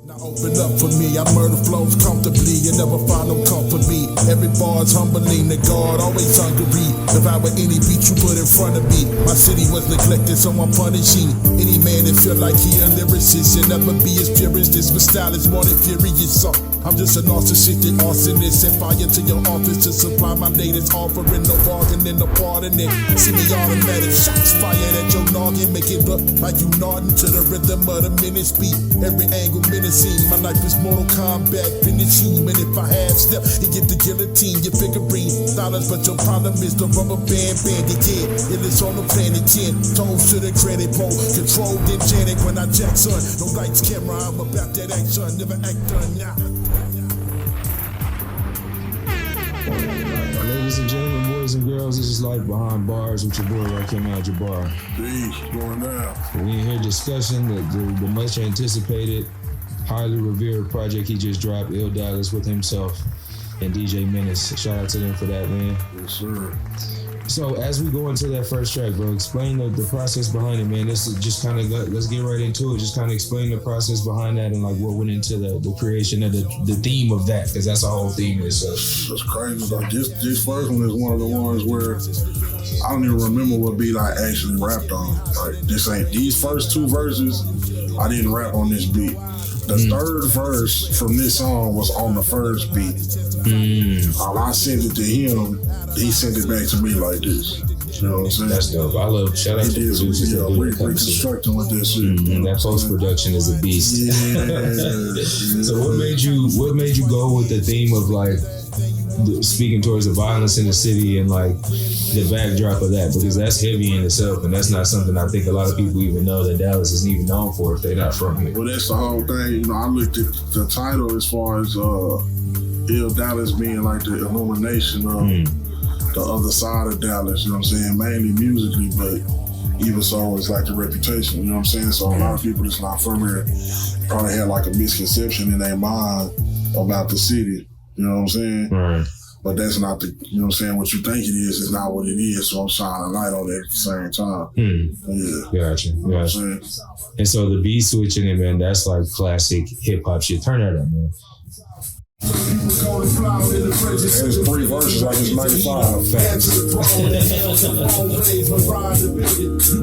Open up for me, I murder flows comfortably. You never find no company. Every bar's humbling to God, always hungry. If I were any beat you put in front of me, my city was neglected, so I'm punishing any man that feel like he a lyricist. You'll never be as furious. This my style is more than furious. So I'm just a narcissistic arsonist. Set fire to your office to supply my latest offering. No bargaining, no pardoning. See me automatic shots fired at your noggin. Make it look like you nodding to the rhythm of the Menace beat. Every angle menacing. My life is Mortal Kombat finishing. And if I half step, you get the guillotine. Your figurine dollars, but your problem is the rubber band bandit. Yeah, it is on the planet 10. Tones to the credit roll. Controlled enchanted when I jack son. No lights, camera, I'm about that action. Never act done now. Ladies and gentlemen, boys and girls, this is Life Behind Bars with your boy Rakim Bar. Peace, going down. We in here discussing the much anticipated, highly revered project he just dropped, IllDallas, with himself and DJ Menace. Shout out to them for that, man. Yes, sir. So as we go into that first track, bro, explain the process behind it, man. This is just kind of, let's get right into it. Just kind of explain the process behind that and like what went into the creation of the theme of that, because that's the whole theme of this. That's crazy. Like this first one is one of the ones where I don't even remember what beat I actually rapped on. Like these first two verses, I didn't rap on this beat. The third verse from this song was on the first beat. I sent it to him, he sent it back to me like this. You know what I'm saying? That's dope. I love, shout out to producers. Yeah, reconstructing with this shit. That post-production is a beast. Yeah. So what made you go with the theme of like speaking towards the violence in the city and like the backdrop of that, because that's heavy in itself, and that's not something I think a lot of people even know that Dallas isn't even known for if they're not from here. Well, that's the whole thing. You know, I looked at the title as far as IllDallas being like the illumination of the other side of Dallas, you know what I'm saying? Mainly musically, but even so, it's like the reputation, you know what I'm saying? So a lot of people that's not from here probably had like a misconception in their mind about the city, you know what I'm saying? Right. But that's not the, you know what I'm saying, what you think it is not what it is, so I'm shining a light on it at the same time. Yeah. Gotcha. You know what I'm saying? And so the beat switching it, man, that's like classic hip-hop shit. Turn that up, man. And it's 3 verses like it's 95. Facts. You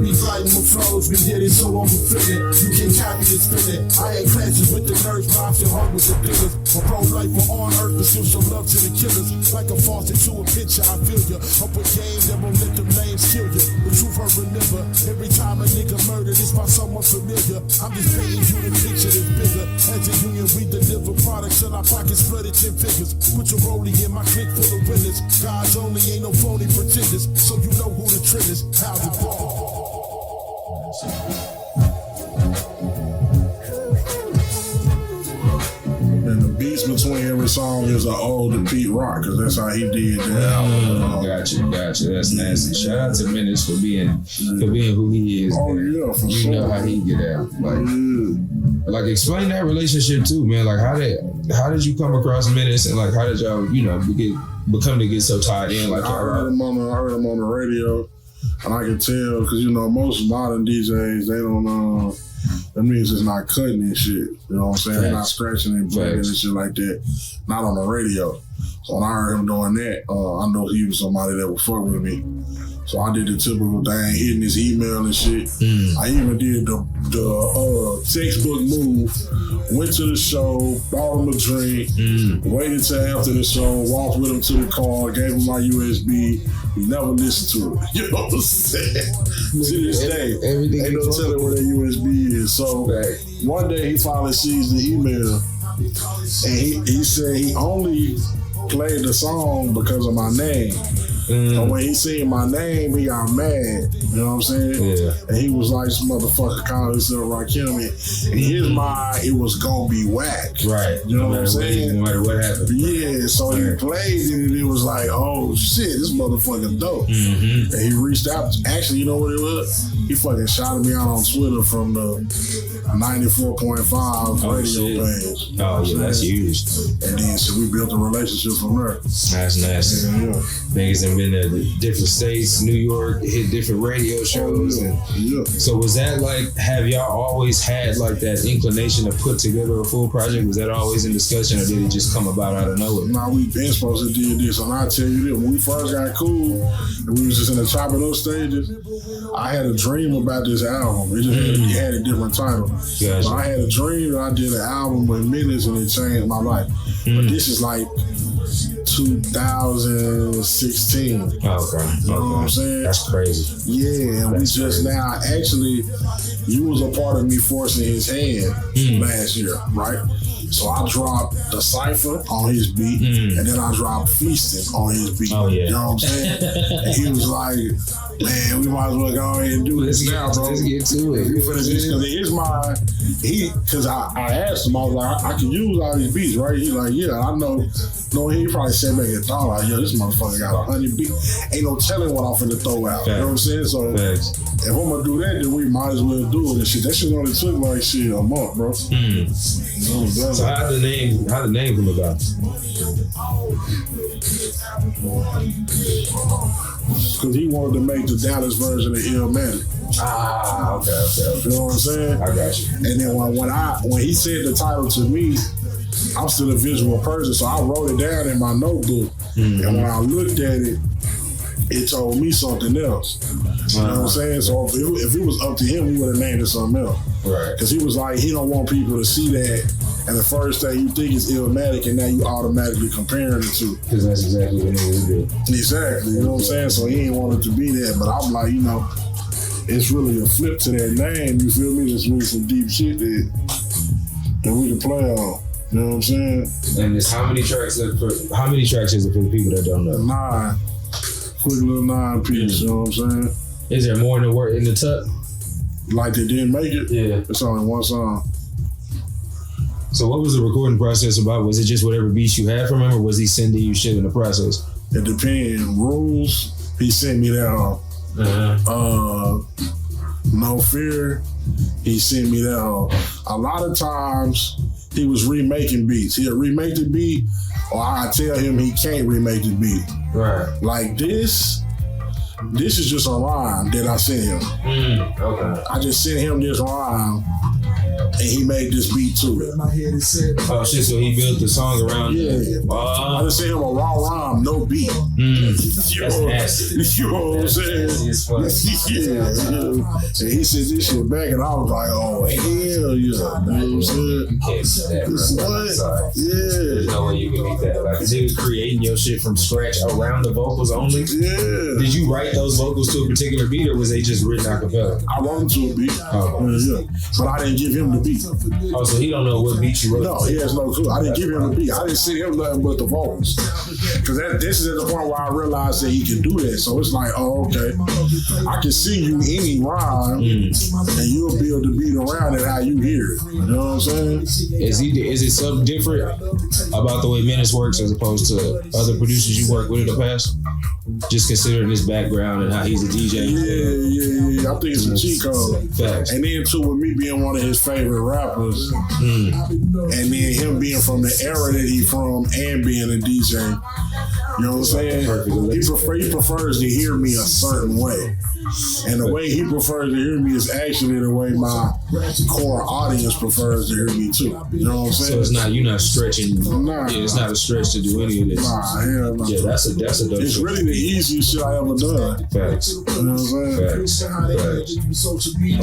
be fighting with flows, we did it so I'm fulfilling. You can copy this feeling. I ain't clashes with the nerds, but I feel hard with the dealers. My pro-life for on earth, but still show love to the killers. Like a faucet to a picture, I feel you. Up with game that won't let them names kill you. The truth I remember, every time a nigga murdered, it's by someone familiar. I'm just painting you the picture that's bigger. As a union, we deliver products till our pockets flooded 10 figures. Put your rollie in my clique full of winners. God's only, ain't no phony pretenders. So you know who the trend is. How's it fall? And the beats between every song is an ode to Pete Rock, because that's how he did that album. Gotcha. That's nasty. Shout out to Menace for being who he is. Oh, man. yeah, for you sure. You know how he get out. Like explain that relationship too, man. Like how did you come across Menace, and like how did y'all, become to get so tied in? Like I heard him on the radio, and I can tell, because most modern DJs, they don't that means it's not cutting and shit. You know what I'm saying? They're not scratching and playing and shit like that. Not on the radio. So when I heard him doing that, I know he was somebody that would fuck with me. So I did the typical thing, hitting his email and shit. I even did the textbook move. Went to the show, bought him a drink, waited till after the show, walked with him to the car, gave him my USB. We never listened to it. You know what I'm saying? To this day, ain't no telling where that USB is. So one day he finally sees the email, and he said he only played the song because of my name. But when he seen my name, he got mad. You know what I'm saying? Yeah. And he was like, "This motherfucker called himself Rakim." In his mind, it was gonna be whack. Right. You know what I'm saying? No matter what happened. Yeah. So he played it, and it was like, "Oh shit, this motherfucker dope." And he reached out. Actually, you know what it was? He fucking shouted me out on Twitter from the 94.5 radio page. Oh, yeah, that's huge. And then so we built a relationship from there. That's nasty. Yeah. Niggas have been to different states, New York, hit different radio shows. And so was that like, have y'all always had like that inclination to put together a full project? Was that always in discussion, or did it just come about out of nowhere? Nah, we been supposed to do this, and I tell you this, when we first got cool, and we was just in the top of those stages, I had a dream about this album. It just had a different title. Gotcha. But I had a dream that I did an album with Menace, and it changed my life. But this is like 2016. Okay. You know what I'm saying? That's crazy. Yeah, and That's we just crazy. now, actually, you was a part of me forcing his hand last year, right? So I dropped the Cypher on his beat, and then I dropped Feasting on his beat. Oh, yeah. You know what I'm saying? And he was like, man, we might as well go ahead and do this now, bro. Let's get to it. Because in his mind, because I asked him, I was like, I can use all these beats, right? He's like, yeah, I know. No, he probably sat back and thought, like, yo, this motherfucker got 100 beats. Ain't no telling what I'm finna throw out. You know what I'm saying? So if I'm gonna do that, then we might as well do it and shit. That shit only took like shit a month, bro. You know, So how the name come about? Because he wanted to make the Dallas version of IllDallas. Ah, okay. You know what I'm saying? I got you. And then when he said the title to me, I'm still a visual person, so I wrote it down in my notebook. And when I looked at it, it told me something else. You know what I'm saying? So if it was up to him, we would have named it something else. Right. Because he was like, he don't want people to see that, and the first thing you think is Illmatic, and now you automatically comparing the two. Because that's exactly what niggas do. Exactly, you know what I'm saying? So he ain't want it to be that, but I'm like, you know, it's really a flip to that name, you feel me? It's really some deep shit that we can play on. You know what I'm saying? And it's how many tracks is it for the people that don't know? 9. Quick little 9 piece, you know what I'm saying? Is there more in the work in the tuck? Like they didn't make it? Yeah. It's only one song. So what was the recording process about? Was it just whatever beats you had from him, or was he sending you shit in the process? It depends. Rules, he sent me that on. No Fear, he sent me that on. A lot of times, he was remaking beats. He'll remake the beat, or I tell him he can't remake the beat. Right. Like this is just a rhyme that I sent him. Okay. I just sent him this rhyme, and he made this beat to it. Oh shit, so he built the song around I just sent him a raw rhyme, no beat. That's nasty. You know what I'm saying? Yeah. And he said this shit back, and I was like, oh, hell yeah. You know what I'm saying? You can't do that, bro. What? Sorry. Yeah. There's no way you can beat that. Like, 'cause he was creating your shit from scratch around the vocals only. Yeah. Did you write those vocals to a particular beat, or was they just written a cappella? I wrote him to a beat. Oh. Yeah. But I didn't give him the beat. Oh, so he don't know what beat you wrote? No, he has no clue. I didn't give him the beat. I didn't send him nothing but the vocals. Because this is at the point where I realized that he can do that. So it's like, oh, okay. I can sing you any rhyme, and you'll build the beat around it how you hear it. You know what I'm saying? Is it something different about the way Menace works as opposed to other producers you work with in the past? Just considering his background and how he's a DJ. Yeah. I think it's a cheat code. Facts. And then too, with me being one of his favorite rappers, and then him being from the era that he from and being a DJ, you know what I'm saying? He prefers to hear me a certain way. And the way he prefers to hear me is actually the way my core audience prefers to hear me too. You know what I'm saying? So you're not stretching. Nah. Yeah, it's not a stretch to do any of this. Nah, hell no. Yeah, that's a dope It's shit. really the easiest shit I ever done. Facts. You know what I'm saying? Facts.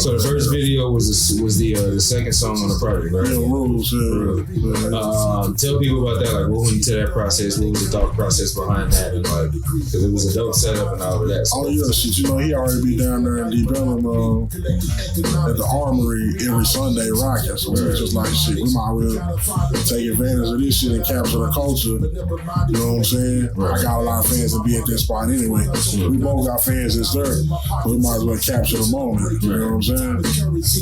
So the first video was the second song on the project, right? Real rules, yeah. Tell people about that. Like, what went into that process? What was the thought process behind that? And like, because it was a dope setup and all of that. So. Oh yeah, shit. You know, he already be down there in Deep Ellum at the Armory every Sunday rocking. So it's just like shit. We might well take advantage of this shit and capture the culture. You know what I'm saying? I got a lot of fans that be at that spot anyway. We both got fans that's there. We might as well capture the moment. You know what I'm saying?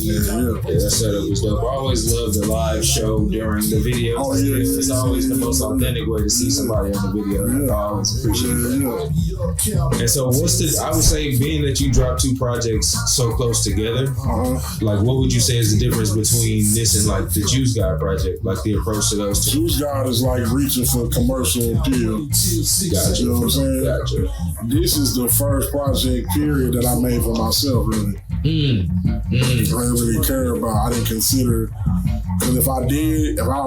Yeah, that setup was dope. I always love the live show during the video. Oh, yeah. It's always the most authentic way to see somebody on the video. I always appreciate that. And so I would say, being that you dropped 2 projects so close together, like what would you say is the difference between this and like the Juice God project, like the approach to those 2? Juice God is like reaching for commercial appeal. Gotcha. You know what I'm saying? Gotcha. This is the first project, period, that I made for myself, really. I didn't really care about, I didn't consider, because if I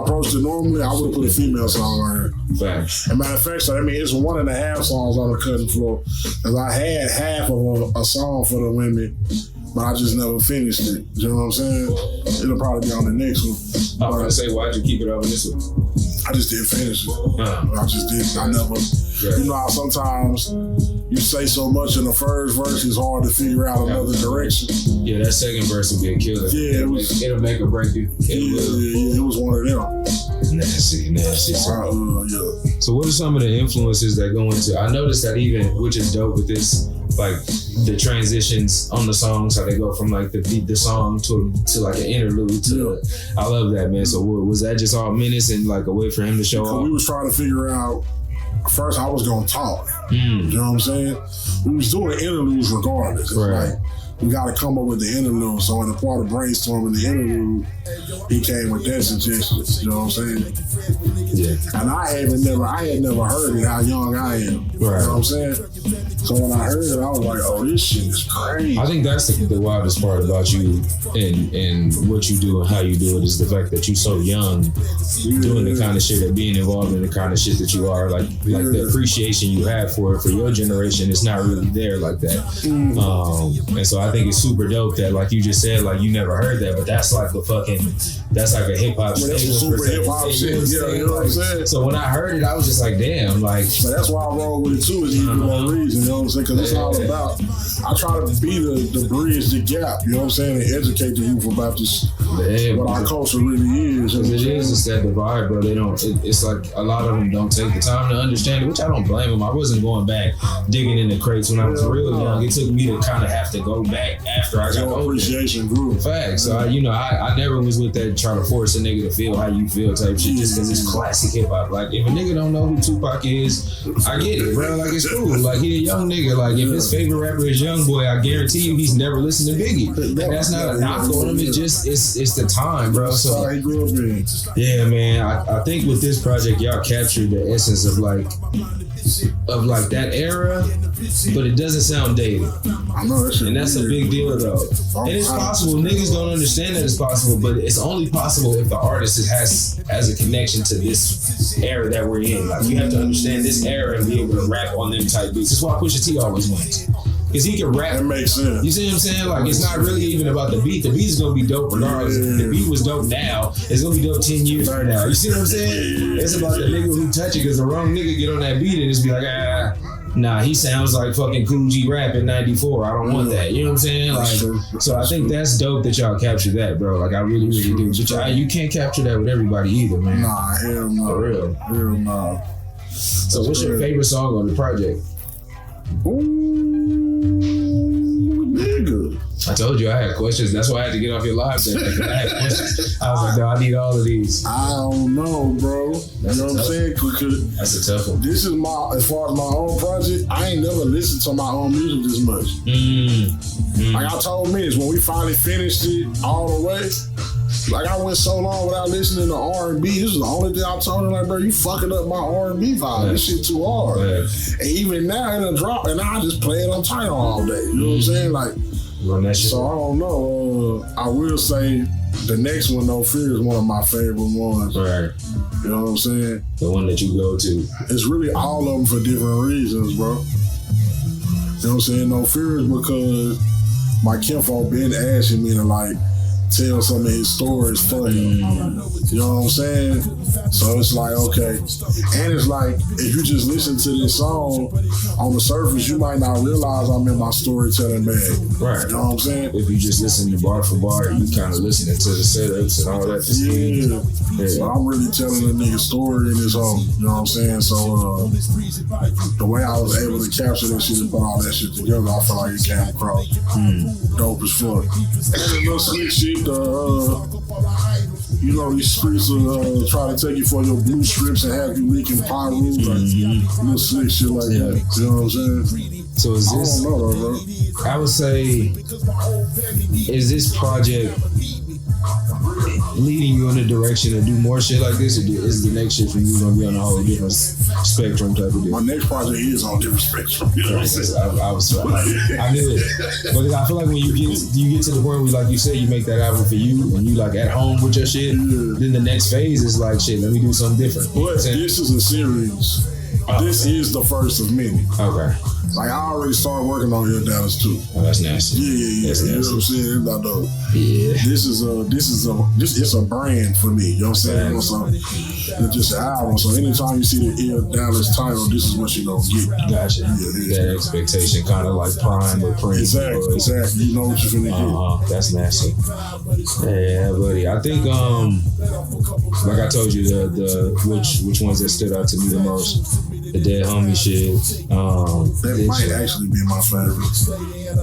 approached it normally, I would have put a female song on here. Facts. And matter of fact, so that means it's 1.5 songs on the cutting floor. Because I had half of a song for the women, but I just never finished it. You know what I'm saying? It'll probably be on the next one. I was gonna say, why'd you keep it over this one? I just didn't finish it. I just didn't. I never. Right. You know how sometimes you say so much in the first verse, it's hard to figure out another direction. Yeah, that second verse will be a killer. Yeah, it'll make or break you. Yeah, it was one of them. Nasty. Yeah. So what are some of the influences that go into? I noticed that even, which is dope with this, like the transitions on the songs, how they go from like the song to like an interlude to. I love that, man. So was that just all Menace and like a way for him to show off? We was trying to figure out. First, I was gonna talk. You know what I'm saying? We was doing interludes regardless. It's like, we got to come up with the interlude. So in the part of brainstorming the interlude, he came with that suggestion. You know what I'm saying? Yeah. And I had never heard it, how young I am. You know what I'm saying? So when I heard it, I was like, oh, this shit is crazy. I think that's the wildest part about you and what you do and how you do it, is the fact that you're so young, doing the kind of shit, and being involved in the kind of shit that you are. Like the appreciation you have for it for your generation, it's not really there like that. And so I think it's super dope that, like you just said, like you never heard that, but that's like a hip hop shit. That's super hip hop shit. Yeah, you know what I'm saying? So when I heard it, I was just like, damn, like. So that's why I roll with it too, is even more reason, you know what I'm saying? Because it's all about, I try to be the bridge, the gap, you know what I'm saying, and educate the youth about this, what our culture really is. It's that divide, bro. They don't, it's like a lot of them don't take the time to understand it, which I don't blame them. I wasn't going back digging in the crates when I was real young. It took me to kind of have to go back after I got older. Appreciation grew. Facts. So, I never was with that trying to force a nigga to feel how you feel type shit, just because it's classic hip hop. Like, if a nigga don't know who Tupac is, I get it, bro. Like, it's cool. Like, he a young nigga. Like, if his favorite rapper is Youngboy, I guarantee you he's never listened to Biggie. And that's not a knock on him. It's just, it's the time, bro. So, yeah, man. I think with this project, y'all captured the essence of that era, but it doesn't sound dated. I know that shit. And that's a big deal, though. And it's possible. Niggas don't understand that it's possible, but it's only possible if the artist has a connection to this era that we're in. Like, you have to understand this era and be able to rap on them type beats. That's why Pusha T always wins. Because he can rap. That makes sense. You see what I'm saying? Like, it's not really even about the beat. The beat's gonna be dope regardless. The beat was dope now. It's gonna be dope 10 years from now. You see what I'm saying? It's about the nigga who touch it, because the wrong nigga get on that beat and just be like, nah, he sounds like fucking Cool G Rap in 94. I don't want that. You know what I'm saying? Like, so I think that's dope that y'all capture that, bro. Like, I really, really do. But you can't capture that with everybody either, man. Nah, hell no. For real. Hell no. So what's your favorite song on the project? Nigga. I told you I had questions. That's why I had to get off your live there. I had questions. I was like, no, I need all of these. I don't know, bro. You know what I'm saying? That's a tough one. This is as far as my own project, I ain't never listened to my own music this much. Like I told Menace, when we finally finished it all the way, like I went so long without listening to R&B. This is the only thing I told him, like, bro, you fucking up my R&B vibe. This shit too hard. And even now it done drop, and I just play it on title all day. You know what I'm saying? Like, so I don't know. I will say the next one, No Fear, is one of my favorite ones. Right. You know what I'm saying? The one that you go to. It's really all of them for different reasons, bro. You know what I'm saying? No Fear is because my kinfolk been asking me to, like, tell some of his stories for him. You know what I'm saying? So it's like, okay. And it's like, if you just listen to this song, on the surface, you might not realize I'm in my storytelling bag. Right. You know what I'm saying? If you just listen to bar for bar, you kind of listening to the setups and all that. Yeah. So I'm really telling a nigga story in this song. You know what I'm saying? So the way I was able to capture that shit and put all that shit together, I feel like it came across dope as fuck. And the little slick shit, you know, these streets will try to take you for your blue strips and have you leaking pyro, like little slick shit like that. You know what I'm saying? So is this? I don't know though, bro. I would say, is this project leading you in a direction to do more shit like this, or is the next shit for you gonna be on a whole different spectrum type of deal? My next project is on a different spectrum. You know what I'm saying? I knew it, but I feel like when you get to the point where, like you said, you make that album for you and you like at home with your shit. Then the next phase is like, shit, let me do something different. But this is a series. This is the first of many. Okay. Like, I already started working on IllDallas too. Oh, that's nasty. Yeah. That's you know nasty. what I'm saying? It's not dope. Yeah. This is a brand for me. You know what I'm saying? So, it's just an album. So anytime you see the IllDallas title, this is what you're gonna get. Gotcha. That expectation, kind of like Prime or Prince. Exactly. You know what you're gonna get. That's nasty. Yeah, buddy. I think like I told you, the which ones that stood out to me the most. The Dead Homie shit. That might actually be my favorite.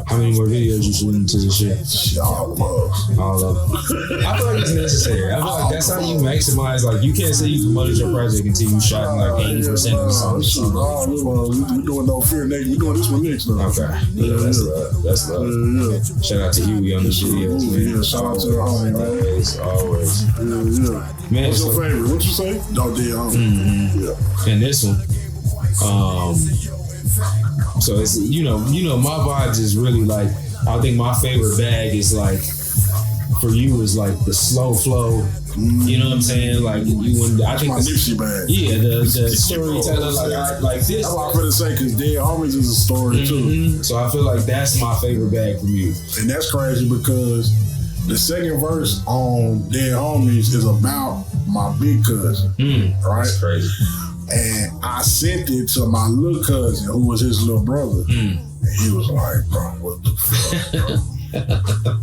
How many more videos you shooting to this shit? All of them. I feel like it's necessary. I feel like that's how you maximize. Like, you can't say you promoted your project until you shot like 80% of the songs. We're doing No Fear next. We're doing this one next though. Okay. Yeah, that's love. That's love. Yeah. Shout out to Huey on the videos, man. Yeah, shout out to the homie, man. Always. Yeah. Man, what's your favorite? What you say? No, Dead Homie. Yeah. And this one. So it's you know my vibes is really like, I think my favorite bag is like, for you is like the slow flow. You know what I'm saying? Like, I think my Nipsey bag. Yeah, the storytelling like this. That's what I'm gonna say, because Dead Homies is a story too. So I feel like that's my favorite bag from you. And that's crazy because the second verse on Dead Homies is about my big cousin. Right? That's crazy. And I sent it to my little cousin, who was his little brother. And he was like, bro, what the fuck, bro?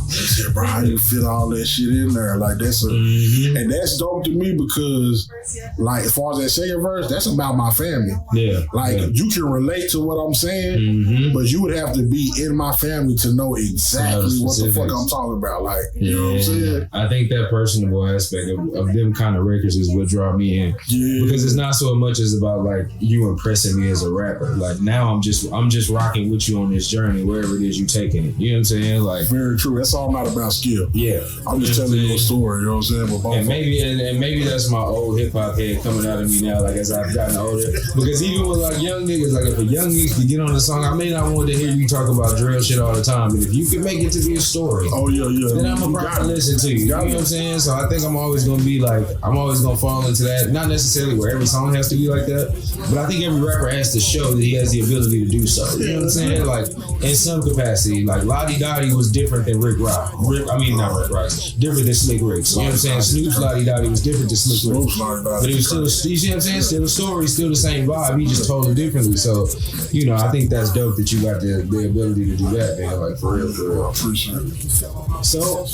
He said, bro, how you fit all that shit in there? Like, that's and that's dope to me because, like, as far as that second verse, that's about my family. Yeah. Like, you can relate to what I'm saying, but you would have to be in my family to know exactly what the fuck I'm talking about. Like, you know what I'm saying? I think that personable aspect of them kind of records is what draw me in. Yeah. Because it's not so much as about, like, you impressing me as a rapper. Like, now I'm just rocking with you on this journey, wherever it is you taking it. You know what I'm saying? Like, very true. That's all not about skill. Yeah. I'm just telling you a story, you know what I'm saying? And maybe that's my old hip hop head coming out of me now, like, as I've gotten older. Because even with like young niggas, like, if a young nigga can get on the song, I may not want to hear you talk about drill shit all the time, but if you can make it to be a story, then I'm gonna probably listen to you. You know what I'm saying? So I think I'm always gonna be like, I'm always gonna fall into that. Not necessarily where every song has to be like that, but I think every rapper has to show that he has the ability to do so. You know what I'm saying? Like, in some capacity, like Lottie Dottie was different than Rick Rock. Not Rick Rock. Different than Slick Rick. You know what I'm saying? Snoop's Lottie Dottie was different than Slick Rick. But it was still, you see what I'm saying? Still a story, still the same vibe. He just told it differently. So, you know, I think that's dope that you got the ability to do that, man. Like, for real, for real. I appreciate it. So,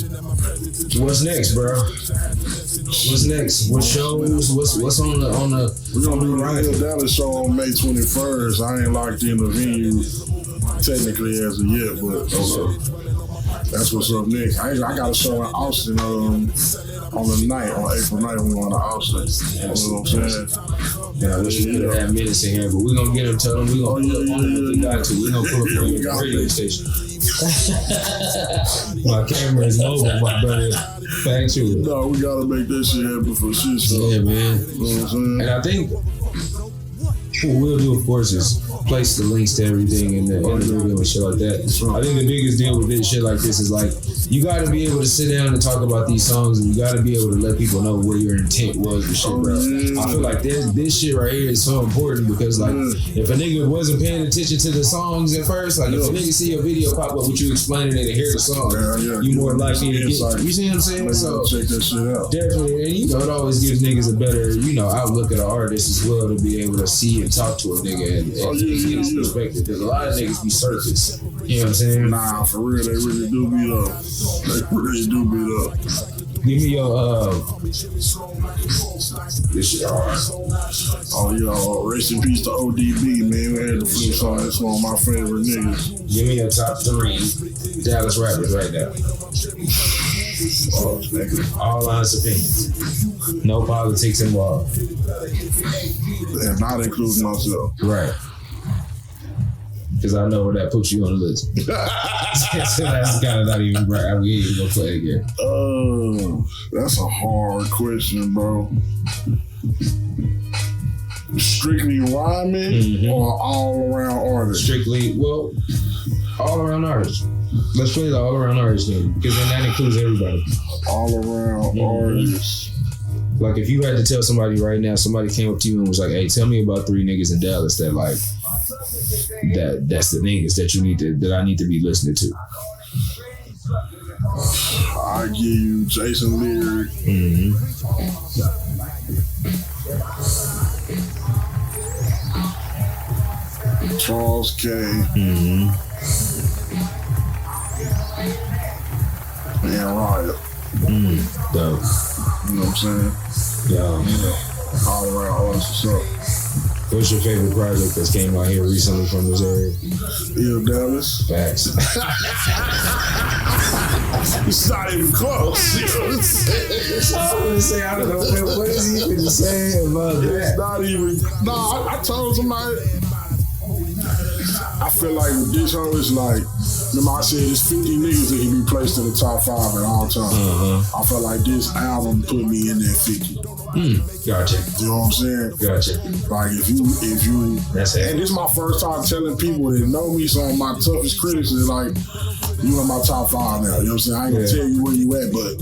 what's next, bro? What's next? What shows? What's on the We're gonna do the IllDallas show on May 21st. I ain't locked in the venue technically as of yet, but that's what's up next. I got a show in Austin on the night, on April 9th. We're going to Austin. You know what I'm saying? Yeah, I wish we could have had Menace in here, but we're going to get him, tell him we're going to pull up on him if we got to. We're going to pull up on the radio station. My camera is mobile, my brother. Factual. No, we got to make that shit happen for shit. So. Yeah, man. You know what I'm saying? And I think What we'll do, of course, is place the links to everything in the video and shit like that. I think the biggest deal with this shit like this is like, you gotta be able to sit down and talk about these songs, and you gotta be able to let people know where your intent was and shit, bro. I feel like this shit right here is so important because, like, if a nigga wasn't paying attention to the songs at first, like, if a nigga see your video pop up with you explaining it and hear the song, you more likely to get, you see what I'm saying? So, check that shit out. Definitely, and you know, it always gives niggas a better, you know, outlook at an artist as well to be able to see and talk to a nigga and get his perspective. Because a lot of niggas be surface. You know what I'm saying? Nah, for real, they really do beat up. They really do beat up. Give me your this shit hard. Oh yeah, rest in peace to ODB, man. We had the flip song. That's one of my favorite niggas. Give me your top 3 Dallas rappers right now. All honest opinions. No politics involved. And not including myself. Right. Because I know where that puts you on the list. So that's kind of not even right. I mean, we ain't even gonna play again. That's a hard question, bro. Strictly rhyming or all around artists? Strictly, well, all around artists. Let's play the all around artists game, because then that includes everybody. All around artists. Like if you had to tell somebody right now, somebody came up to you and was like, "Hey, tell me about 3 niggas in Dallas that like that's the niggas that I need to be listening to." I give you Jason Lyric. Charles K. And Riot. Dope. You know what I'm saying? Yeah. All around artists. What's up? What's your favorite project that's came out here recently from this area? IllDallas. Facts. It's not even close. You know what I'm saying? I would say, I don't know, what is he even saying about that? It's not even. No, I told somebody. I feel like with this hoe, it's like, remember I said there's 50 niggas that can be placed in the top 5 at all times. I feel like this album put me in that 50. Gotcha. You know what I'm saying? Gotcha. Like if you, that's it. And this is my first time telling people that know me, some of my toughest critics is like, you in my top 5 now. You know what I'm saying? I ain't gonna tell you where you at, but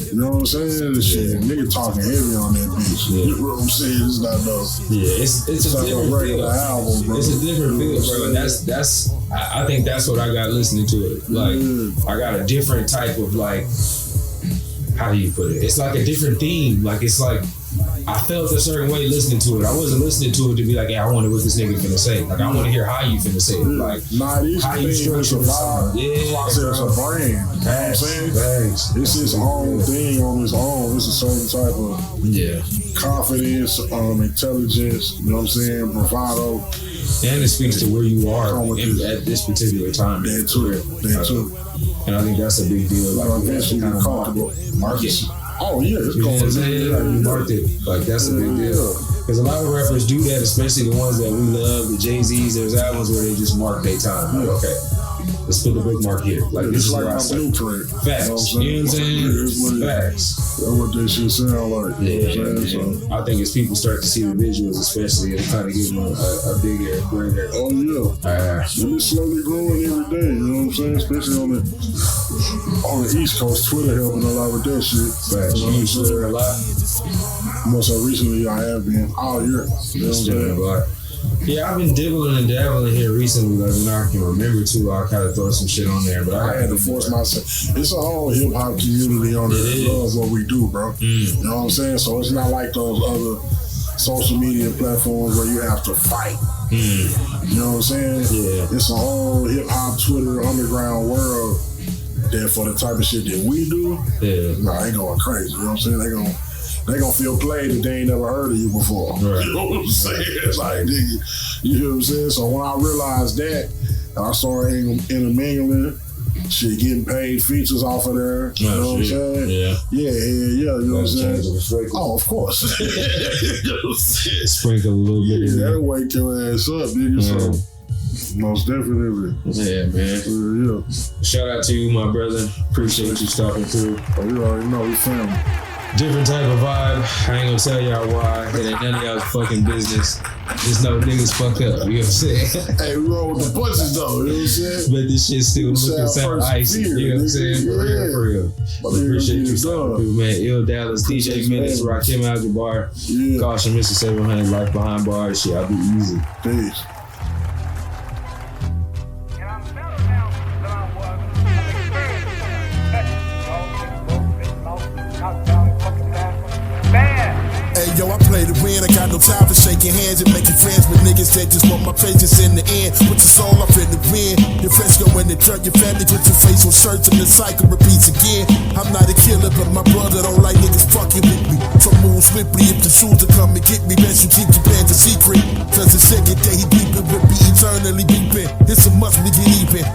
you know what I'm saying? This shit, nigga talking heavy on that bitch. You know what I'm saying? It's not no. Yeah, it's a different regular album, bro. It's a different feel, bro. And that's I think that's what I got listening to it. Like I got a different type of like, how do you put it? It's like a different theme. Like it's like I felt a certain way listening to it. I wasn't listening to it to be like, yeah, I wonder what this nigga finna say. Like I want to hear how you finna say it. Like these how you structure the song. Yeah, it's a brand. You know what I'm saying? It's his own thing on his own. It's a certain type of confidence, intelligence. You know what I'm saying? Bravado. And it speaks to where you are at this particular time. That too. And I think that's a big deal. Like eventually kind of market. Oh yeah, it's going to say like you marked it. Like that's a big deal. Because a lot of rappers do that, especially the ones that we love, the Jay-Z's. There's albums where they just mark their time. Like, okay, let's put the bookmark here. Like this is like my blueprint. Facts. You know what I'm saying? Facts. That's what this shit sound like. Yeah. I think as people start to see the visuals, especially, it'll kind of give them a bigger, greater. Oh yeah. And it's slowly growing every day. You know what I'm saying? Especially on the East Coast, Twitter helping a lot with that shit. Facts. You use Twitter a lot. More so recently, I have been all year. You know what I'm saying? Yeah, I've been dibbling and dabbling here recently. Like when I can remember to, I kind of throw some shit on there. But I had to force myself. It's a whole hip hop community on there that loves what we do, bro. You know what I'm saying? So it's not like those other social media platforms where you have to fight. You know what I'm saying? Yeah. It's a whole hip hop Twitter underground world that for the type of shit that we do, they going crazy. You know what I'm saying? They gonna feel played if they ain't never heard of you before. Right. You know what I'm saying? It's like, nigga, you know what I'm saying? So when I realized that, and I started intermingling, shit, getting paid features off of there. You know what I'm saying? Yeah. You know what I'm saying? Oh, of course. Sprinkle a little bit. That'll wake your ass up, nigga. So most definitely. Yeah, man. Shout out to you, my brother. Appreciate you stopping through. Oh, you already know, we family. Different type of vibe. I ain't gonna tell y'all why. It ain't none of y'all's fucking business. Just know niggas fuck up. You know what I'm saying? Hey, we roll with the punches though. You know what I'm saying? But this shit still looking sound icy. You know what I'm saying? For real. But appreciate you, people, man. IllDallas, DJ Menace, Rakim Al-Jabbar. Yeah. Caution, Mr. 700, Life Behind Bars. Shit, I'll be easy. Peace. Hey yo, I play to win. I got no time for shaking hands and making friends with niggas that just want my patience in the end. Put your soul up in the wind. Your friends go in the dirt, your family put your face on shirts, and the cycle repeats again. I'm not a killer, but my brother don't like niggas fucking with me. So move swiftly if the shoes to come and get me. Best you keep your plans a secret, cause the second day he beeping will be eternally beeping. It's a must we get even.